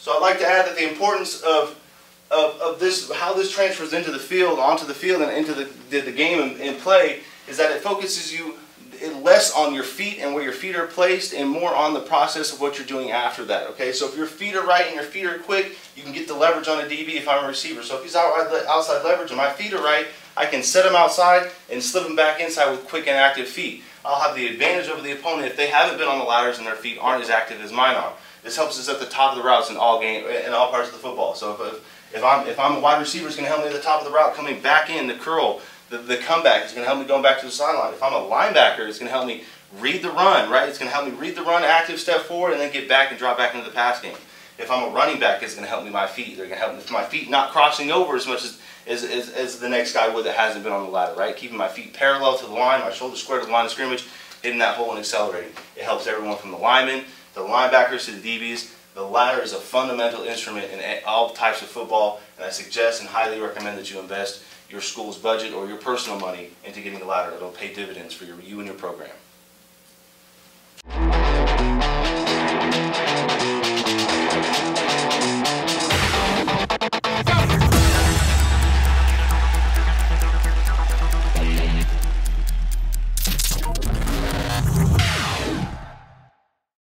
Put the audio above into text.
So I'd like to add that the importance of this, how this transfers into the field, onto the field, and into the game and play, is that it focuses you less on your feet and where your feet are placed and more on the process of what you're doing after that. Okay, so if your feet are right and your feet are quick, you can get the leverage on a DB if I'm a receiver. So if he's outside leverage and my feet are right, I can set him outside and slip him back inside with quick and active feet. I'll have the advantage over the opponent if they haven't been on the ladders and their feet aren't as active as mine are. This helps us at the top of the routes in all parts of the football. So if I'm a wide receiver, it's going to help me at the top of the route coming back in, the curl, the comeback is going to help me going back to the sideline. If I'm a linebacker, it's going to help me read the run, right? It's going to help me read the run, active step forward, and then get back and drop back into the pass game. If I'm a running back, it's going to help me my feet. They're going to help me with my feet not crossing over as much as the next guy would that hasn't been on the ladder, right? Keeping my feet parallel to the line, my shoulders square to the line of scrimmage, hitting that hole and accelerating. It helps everyone from the linemen, the linebackers, to the DBs. The ladder is a fundamental instrument in all types of football, and I suggest and highly recommend that you invest your school's budget or your personal money into getting the ladder. It'll pay dividends for you and your program.